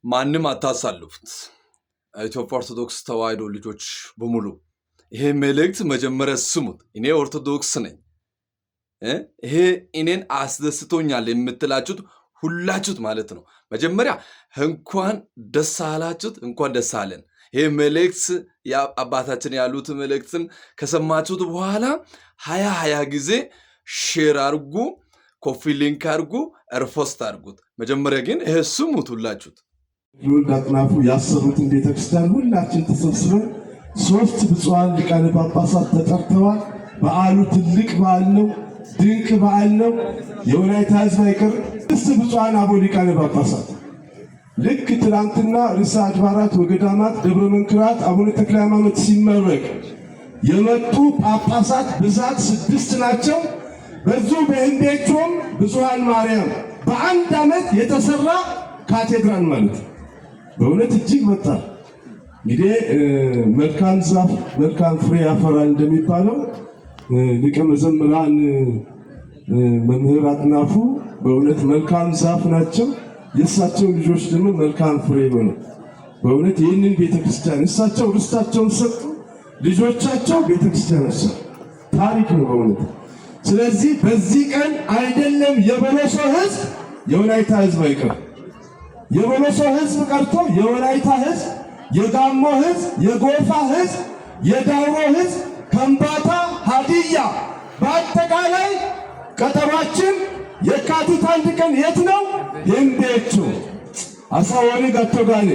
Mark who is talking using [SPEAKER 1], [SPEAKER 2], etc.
[SPEAKER 1] ማንም አታሳልፉት። ኢትዮጵያ ኦርቶዶክስ ተዋሕዶ ልጆች በሙሉ ይሄ መልእክት መጀመሪያ ስሙት። እኔ ኦርቶዶክስ ነኝ፣ ይሄ እኔን አስደስቶኛል የምትላችሁት ሁላችሁት ማለት ነው። መጀመሪያ እንኳን ደስ አላችሁት፣ እንኳን ደስ አለን። ይሄ መልእክት አባታችን ያሉት መልእክትን ከሰማችሁት በኋላ 20 ጊዜ ሼር አድርጉ፣ ኮፒ ሊንክ አድርጉ፣ ሪፖስት አድርጉት። መጀመሪያ ግን ይሄ ስሙት ሁላችሁት።
[SPEAKER 2] አጥናፉ ያሰሩትን ቤተክርስቲያን ሁላችን ተሰብስበን 3 ብፁዓን ሊቃነ ጳጳሳት ተጠርተዋል። በዓሉ ትልቅ በዓል ነው፣ ድንቅ በዓል ነው። የወላይታ ሕዝብ አይቀር 6 ብፁዓን አበው ሊቃነ ጳጳሳት ልክ ትናንትና ርዕሰ አድባራት ወገዳማት ደብረ መንክራት አቡነ ተክለ ሃይማኖት ሲመረቅ የመጡ ጳጳሳት ብዛት 6 ናቸው። በዙ በእንዴቾም ብፁዓን ማርያም በአንድ ዓመት የተሰራ ካቴድራል ማለት በእውነት እጅግ በጣም እንግዲህ መልካም ዛፍ መልካም ፍሬ ያፈራል እንደሚባለው ሊቀ መዘምራን መምህር አጥናፉ በእውነት መልካም ዛፍ ናቸው። የእሳቸው ልጆች ደግሞ መልካም ፍሬ ሆነው በእውነት ይህንን ቤተክርስቲያን እሳቸው ርስታቸውን ሰጡ፣ ልጆቻቸው ቤተክርስቲያን ሰጡ። ታሪክ ነው በእውነት። ስለዚህ በዚህ ቀን አይደለም የበለሶ ሕዝብ የወላይታ ሕዝብ አይቀር፣ የበለሶ ሕዝብ ቀርቶ የወላይታ ሕዝብ፣ የጋሞ ሕዝብ፣ የጎፋ ሕዝብ፣ የዳውሮ ሕዝብ፣ ከምባታ፣ ሀዲያ በአጠቃላይ ቀጠሯችን የካቲት 1 ቀን የት ነው? የእንዴቾ አሳወሪ ጋቶጋኔ